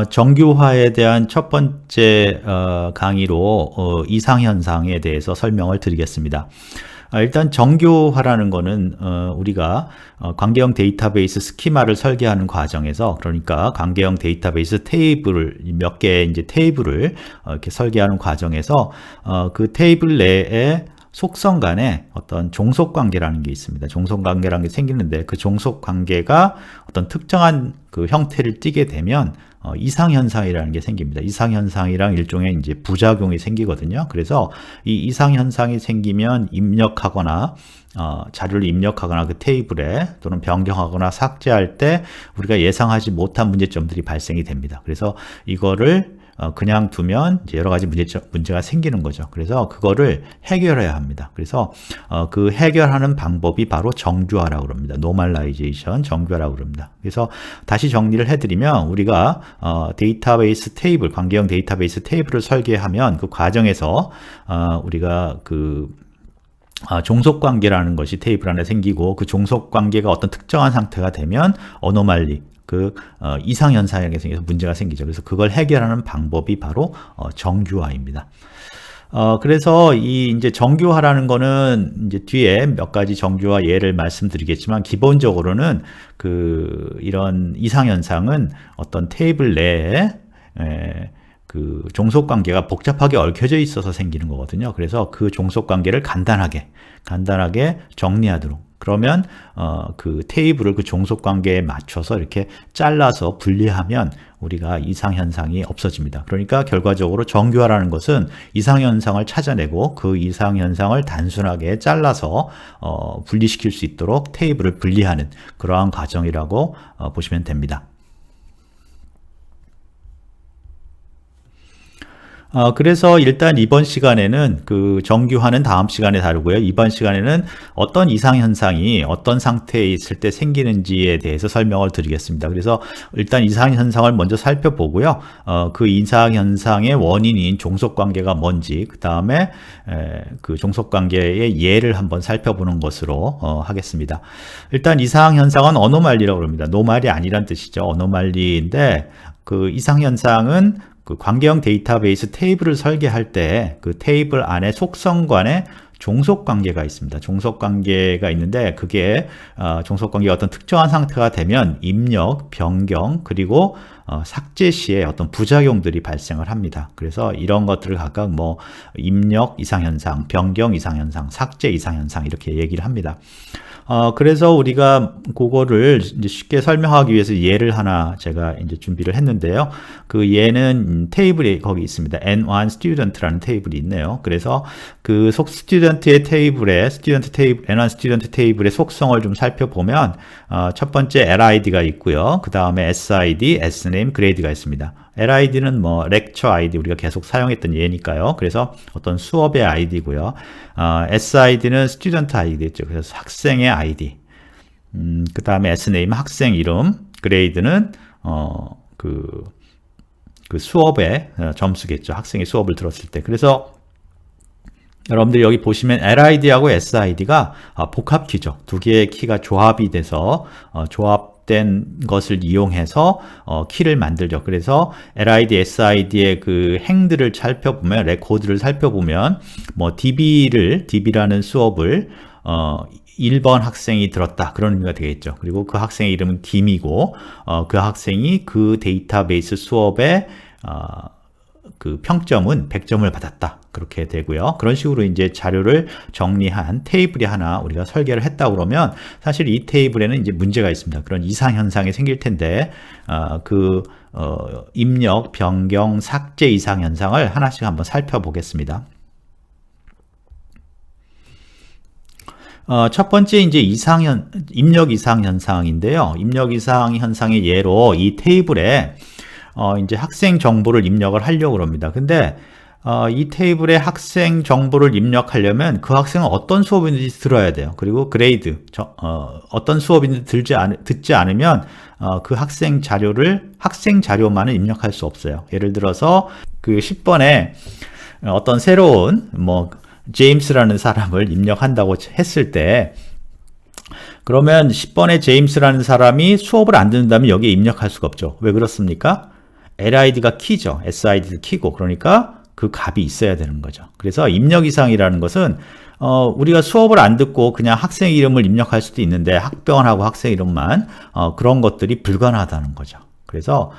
정규화에 대한 첫 번째 강의로 이상현상에 대해서 설명을 드리겠습니다. 일단 정규화라는 거는 우리가 관계형 데이터베이스 스키마를 설계하는 과정에서, 그러니까 관계형 데이터베이스 테이블을 몇 개의 이제 테이블을 이렇게 설계하는 과정에서 그 테이블 내에 속성 간에 어떤 종속 관계라는 게 있습니다. 종속 관계라는 게 생기는데, 그 종속 관계가 어떤 특정한 그 형태를 띠게 되면 이상현상이라는 게 생깁니다. 이상현상이랑 일종의 이제 부작용이 생기거든요. 그래서 이 이상현상이 생기면 입력하거나 자료를 입력하거나 그 테이블에 또는 변경하거나 삭제할 때 우리가 예상하지 못한 문제점들이 발생이 됩니다. 그래서 이거를 그냥 두면 이제 여러 가지 문제가 생기는 거죠. 그래서 그거를 해결해야 합니다. 그래서 그 해결하는 방법이 바로 정규화라고 그럽니다. 노멀라이제이션, 정규화라고 그럽니다. 그래서 다시 정리를 해드리면, 우리가 데이터베이스 테이블, 관계형 데이터베이스 테이블을 설계하면 그 과정에서 우리가 그 종속관계라는 것이 테이블 안에 생기고, 그 종속관계가 어떤 특정한 상태가 되면 어노말리, 이상현상이 생겨서 문제가 생기죠. 그래서 그걸 해결하는 방법이 바로 정규화입니다. 그래서 이제 정규화라는 거는 이제 뒤에 몇 가지 정규화 예를 말씀드리겠지만, 기본적으로는 이런 이상현상은 어떤 테이블 내에 그 종속관계가 복잡하게 얽혀져 있어서 생기는 거거든요. 그래서 그 종속관계를 간단하게 정리하도록, 그러면 그 테이블을 그 종속관계에 맞춰서 이렇게 잘라서 분리하면 우리가 이상현상이 없어집니다. 그러니까 결과적으로 정규화라는 것은 이상현상을 찾아내고 그 이상현상을 단순하게 잘라서 분리시킬 수 있도록 테이블을 분리하는 그러한 과정이라고 보시면 됩니다. 그래서 일단 이번 시간에는 그 정규화는 다음 시간에 다루고요. 이번 시간에는 어떤 이상현상이 어떤 상태에 있을 때 생기는지에 대해서 설명을 드리겠습니다. 그래서 일단 이상현상을 먼저 살펴보고요. 그 이상현상의 원인인 종속관계가 뭔지, 그 다음에 그 종속관계의 예를 한번 살펴보는 것으로 하겠습니다. 일단 이상현상은 어노말리라고 합니다. 노말이 아니란 뜻이죠. 어노말리인데, 그 이상현상은 그 관계형 데이터베이스 테이블을 설계할 때 그 테이블 안에 속성 간에 종속관계가 있습니다. 종속관계가 있는데, 그게 종속관계가 어떤 특정한 상태가 되면 입력, 변경, 그리고 삭제 시에 어떤 부작용들이 발생을 합니다. 그래서 이런 것들을 각각 뭐 입력 이상현상, 변경 이상현상, 삭제 이상현상 이렇게 얘기를 합니다. 그래서 우리가 그거를 이제 쉽게 설명하기 위해서 예를 하나 제가 이제 준비를 했는데요. 그 예는 테이블이 거기 있습니다. N1 student라는 테이블이 있네요. 그래서 그 스튜던트의 테이블에 N1 스튜던트 테이블의 속성을 좀 살펴보면, 첫 번째 LID가 있고요. 그 다음에 SID, Sname, grade가 있습니다. LID는 뭐 lecture ID, 우리가 계속 사용했던 예니까요. 그래서 어떤 수업의 아이디고요. SID는 student ID였죠. 그래서 학생의 아이디. 그 다음에 Sname 학생 이름, grade는 그 수업의 점수겠죠. 학생이 수업을 들었을 때. 그래서 여러분들 여기 보시면 LID하고 SID가 복합키죠. 두 개의 키가 조합이 돼서 조합된 것을 이용해서 키를 만들죠. 그래서 LID, SID의 그 행들을 살펴보면, 레코드를 살펴보면, 뭐 DB라는 수업을 1번 학생이 들었다, 그런 의미가 되겠죠. 그리고 그 학생의 이름은 김이고, 그 학생이 그 데이터베이스 수업에 그 평점은 100점을 받았다, 그렇게 되고요. 그런 식으로 이제 자료를 정리한 테이블이 하나 우리가 설계를 했다 그러면, 사실 이 테이블에는 이제 문제가 있습니다. 그런 이상현상이 생길 텐데, 입력, 변경, 삭제 이상현상을 하나씩 한번 살펴보겠습니다. 첫 번째 이제 입력 이상현상인데요. 입력 이상현상의 예로 이 테이블에 이제 학생 정보를 입력을 하려고 합니다. 근데 이 테이블에 학생 정보를 입력하려면 그 학생은 어떤 수업인지 들어야 돼요. 그리고 그레이드, 어떤 수업인지 듣지 않으면 그 학생 자료만은 입력할 수 없어요. 예를 들어서 그 10번에 어떤 새로운 제임스라는 사람을 입력한다고 했을 때, 그러면 10번에 제임스라는 사람이 수업을 안 듣는다면 여기에 입력할 수가 없죠. 왜 그렇습니까? LID가 키죠. SID도 키고. 그러니까 그 값이 있어야 되는 거죠. 그래서 입력 이상이라는 것은 우리가 수업을 안 듣고 그냥 학생 이름을 입력할 수도 있는데 학번하고 학생 이름만 그런 것들이 불가능하다는 거죠. 그래서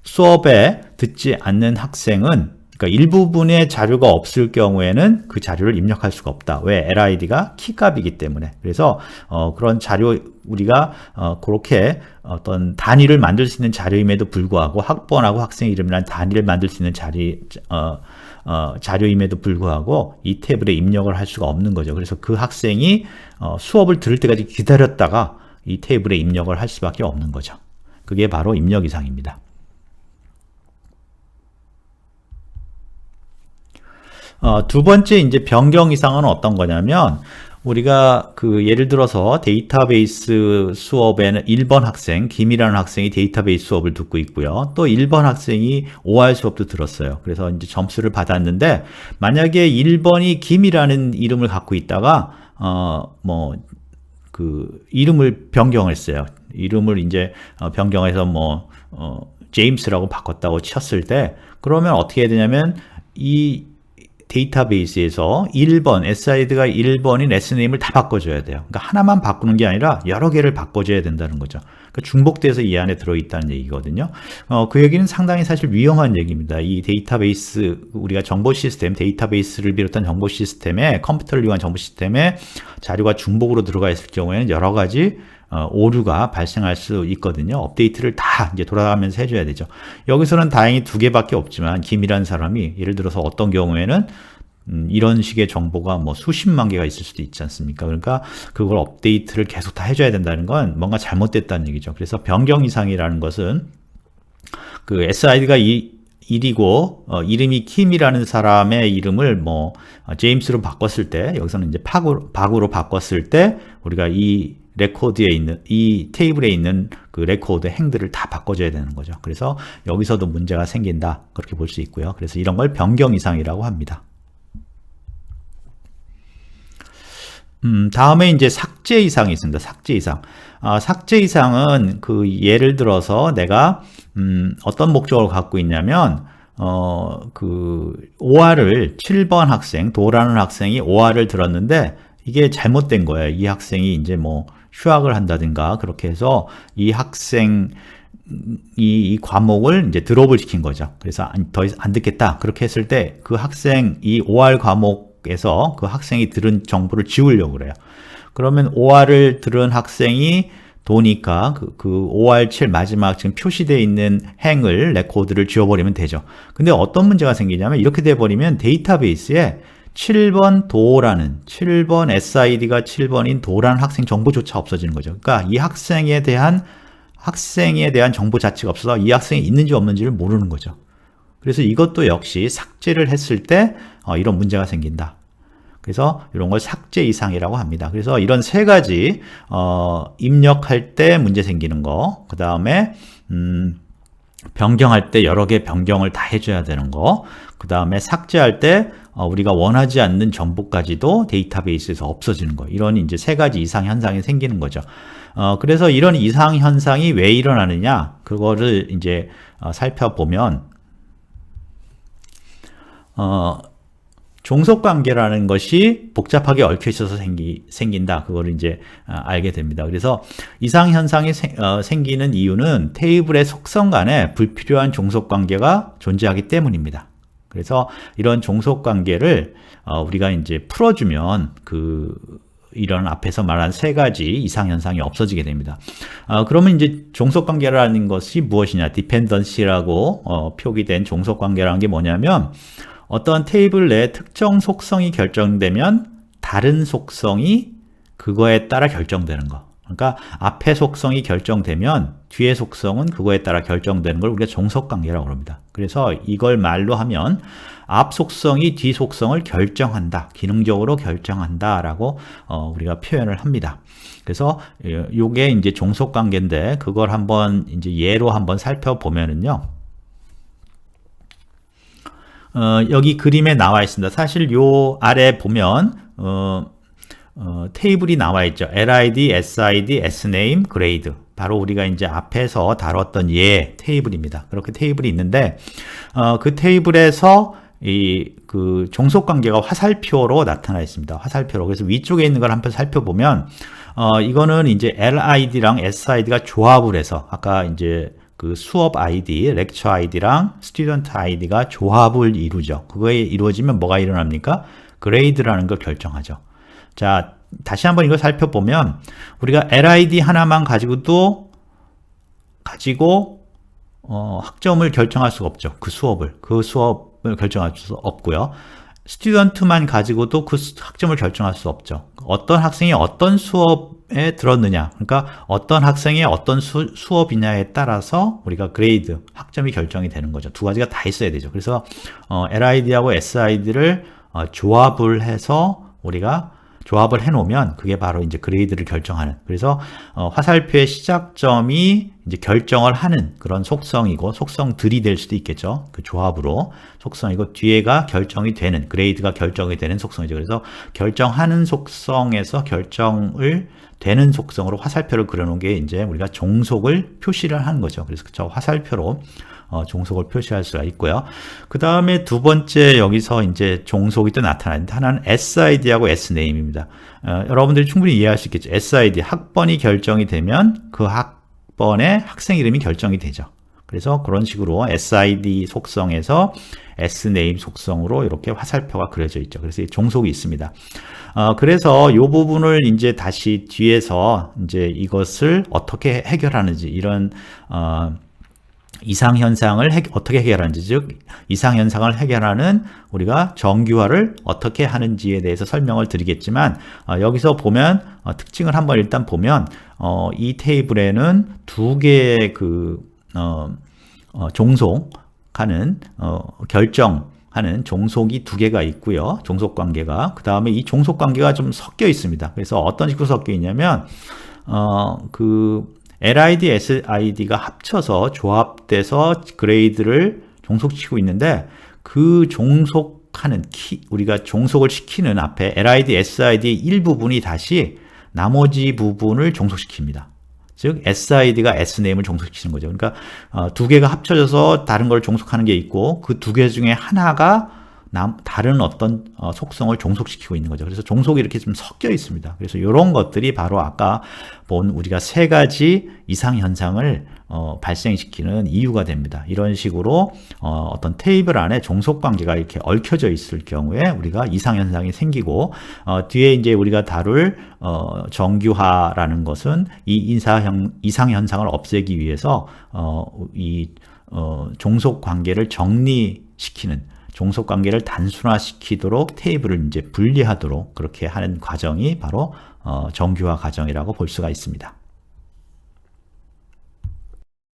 수업에 듣지 않는 학생은 그러니까 일부분의 자료가 없을 경우에는 그 자료를 입력할 수가 없다. 왜? LID가 키값이기 때문에. 그래서 그런 자료 우리가 그렇게 어떤 단위를 만들 수 있는 자료임에도 불구하고 학번하고 학생 이름이라는 단위를 만들 수 있는 자료임에도 불구하고 이 테이블에 입력을 할 수가 없는 거죠. 그래서 그 학생이 수업을 들을 때까지 기다렸다가 이 테이블에 입력을 할 수밖에 없는 거죠. 그게 바로 입력 이상입니다. 두 번째 이제 변경 이상은 어떤 거냐면 우리가 예를 들어서 데이터베이스 수업에는 1번 학생, 김이라는 학생이 데이터베이스 수업을 듣고 있고요. 또 1번 학생이 OR 수업도 들었어요. 그래서 이제 점수를 받았는데 만약에 1번이 김이라는 이름을 갖고 있다가 이름을 변경했어요. 이름을 이제 변경해서 제임스라고 바꿨다고 쳤을 때 그러면 어떻게 해야 되냐면 이 데이터베이스에서 1번, SID가 1번인 S네임을 다 바꿔줘야 돼요. 그러니까 하나만 바꾸는 게 아니라 여러 개를 바꿔줘야 된다는 거죠. 그러니까 중복돼서 이 안에 들어있다는 얘기거든요. 그 얘기는 상당히 사실 위험한 얘기입니다. 이 데이터베이스, 우리가 정보 시스템, 데이터베이스를 비롯한 정보 시스템에, 컴퓨터를 이용한 정보 시스템에 자료가 중복으로 들어가 있을 경우에는 여러 가지 오류가 발생할 수 있거든요. 업데이트를 다 이제 돌아가면서 해줘야 되죠. 여기서는 다행히 두 개밖에 없지만 김이라는 사람이 예를 들어서 어떤 경우에는 이런 식의 정보가 수십만 개가 있을 수도 있지 않습니까? 그러니까 그걸 업데이트를 계속 다 해줘야 된다는 건 뭔가 잘못됐다는 얘기죠. 그래서 변경 이상이라는 것은 그 SID가 1이고 이름이 킴이라는 사람의 이름을 제임스로 바꿨을 때 여기서는 이제 박으로 바꿨을 때 우리가 이 레코드에 있는 이 테이블에 있는 그 레코드 행들을 다 바꿔줘야 되는 거죠. 그래서 여기서도 문제가 생긴다 그렇게 볼 수 있고요. 그래서 이런 걸 변경 이상이라고 합니다. 다음에 이제 삭제 이상이 있습니다. 삭제 이상. 삭제 이상은 예를 들어서 내가 어떤 목적을 갖고 있냐면 OR을 7번 학생 도라는 학생이 OR을 들었는데 이게 잘못된 거예요. 이 학생이 이제 휴학을 한다든가 그렇게 해서 이 학생 이 과목을 이제 드롭을 시킨 거죠. 그래서 더 이상 안 듣겠다. 그렇게 했을 때 그 학생 이 OR 과목에서 그 학생이 들은 정보를 지우려고 그래요. 그러면 OR을 들은 학생이 도니까 그 OR7 마지막 지금 표시되어 있는 행을 레코드를 지워버리면 되죠. 근데 어떤 문제가 생기냐면 이렇게 돼버리면 데이터베이스에 7번 도라는 7번 SID가 7번인 도라는 학생 정보조차 없어지는 거죠. 그러니까 이 학생에 대한 정보 자체가 없어서 이 학생이 있는지 없는지를 모르는 거죠. 그래서 이것도 역시 삭제를 했을 때 이런 문제가 생긴다. 그래서 이런 걸 삭제 이상이라고 합니다. 그래서 이런 세 가지 입력할 때 문제 생기는 거, 그 다음에 변경할 때 여러 개 변경을 다 해줘야 되는 거, 그 다음에 삭제할 때 우리가 원하지 않는 정보까지도 데이터베이스에서 없어지는 거, 이런 이제 세 가지 이상 현상이 생기는 거죠. 그래서 이런 이상 현상이 왜 일어나느냐, 그거를 이제 살펴보면 종속관계라는 것이 복잡하게 얽혀 있어서 생긴다. 그거를 이제 알게 됩니다. 그래서 이상 현상이 생기는 이유는 테이블의 속성 간에 불필요한 종속관계가 존재하기 때문입니다. 그래서 이런 종속관계를 우리가 이제 풀어주면 이런 앞에서 말한 세 가지 이상 현상이 없어지게 됩니다. 그러면 이제 종속관계라는 것이 무엇이냐? 디펜던시라고 표기된 종속관계라는 게 뭐냐면 어떤 테이블 내에 특정 속성이 결정되면 다른 속성이 그거에 따라 결정되는 거. 그러니까 앞에 속성이 결정되면 뒤에 속성은 그거에 따라 결정되는 걸 우리가 종속관계라고 합니다. 그래서 이걸 말로 하면 앞 속성이 뒤 속성을 결정한다. 기능적으로 결정한다 라고 우리가 표현을 합니다. 그래서 요게 이제 종속관계인데 그걸 한번 이제 예로 한번 살펴보면은요. 여기 그림에 나와 있습니다. 사실 요 아래 보면 테이블이 나와 있죠. LID, SID, Sname, grade. 바로 우리가 이제 앞에서 다뤘던 예 테이블입니다. 그렇게 테이블이 있는데, 그 테이블에서 그 종속 관계가 화살표로 나타나 있습니다. 화살표로. 그래서 위쪽에 있는 걸 한번 살펴보면, 이거는 이제 LID랑 SID가 조합을 해서, 아까 이제 그 수업 아이디, 렉처 아이디랑 스튜던트 아이디가 조합을 이루죠. 그거에 이루어지면 뭐가 일어납니까? 그레이드라는 걸 결정하죠. 자, 다시 한번 이거 살펴보면 우리가 LID 하나만 가지고 학점을 결정할 수가 없죠. 그 수업을 결정할 수 없고요. 스튜던트만 가지고도 그 학점을 결정할 수 없죠. 어떤 학생이 어떤 수업에 들었느냐, 그러니까 어떤 학생이 어떤 수업이냐에 따라서 우리가 그레이드, 학점이 결정이 되는 거죠. 두 가지가 다 있어야 되죠. 그래서 LID하고 SID를 조합을 해서 우리가 조합을 해놓으면 그게 바로 이제 그레이드를 결정하는. 그래서 화살표의 시작점이 이제 결정을 하는 그런 속성이고, 속성들이 될 수도 있겠죠. 그 조합으로 속성이고, 뒤에가 결정이 되는, 그레이드가 결정이 되는 속성이죠. 그래서 결정하는 속성에서 결정을 되는 속성으로 화살표를 그려놓은 게 이제 우리가 종속을 표시를 하는 거죠. 그래서 저 화살표로 종속을 표시할 수가 있고요. 그 다음에 두 번째 여기서 이제 종속이 또 나타나는데, 하나는 SID하고 Sname입니다. 여러분들이 충분히 이해할 수 있겠죠. SID, 학번이 결정이 되면 그 학번의 학생 이름이 결정이 되죠. 그래서 그런 식으로 SID 속성에서 Sname 속성으로 이렇게 화살표가 그려져 있죠. 그래서 이 종속이 있습니다. 그래서 이 부분을 이제 다시 뒤에서 이제 이것을 어떻게 해결하는지, 이런 이상현상을 어떻게 해결하는지, 즉 이상현상을 해결하는 우리가 정규화를 어떻게 하는지에 대해서 설명을 드리겠지만, 여기서 보면 특징을 한번 일단 보면 이 테이블에는 두 개의 종속하는 결정하는 종속이 두 개가 있고요. 종속 관계가. 그 다음에 이 종속 관계가 좀 섞여 있습니다. 그래서 어떤 식으로 섞여 있냐면 LID, SID가 합쳐서 조합돼서 그레이드를 종속시키고 있는데, 그 종속하는 우리가 종속을 시키는 앞에 LID, SID의 일부분이 다시 나머지 부분을 종속시킵니다. 즉 SID가 Sname을 종속시키는 거죠. 그러니까 두 개가 합쳐져서 다른 걸 종속하는 게 있고, 그 두 개 중에 하나가 다른 어떤 속성을 종속시키고 있는 거죠. 그래서 종속이 이렇게 좀 섞여 있습니다. 그래서 이런 것들이 바로 아까 본 우리가 세 가지 이상현상을 발생시키는 이유가 됩니다. 이런 식으로 어떤 테이블 안에 종속 관계가 이렇게 얽혀져 있을 경우에 우리가 이상현상이 생기고, 뒤에 이제 우리가 다룰 정규화라는 것은 이 이상현상을 없애기 위해서 이 종속 관계를 정리시키는, 종속 관계를 단순화시키도록 테이블을 이제 분리하도록 그렇게 하는 과정이 바로 정규화 과정이라고 볼 수가 있습니다.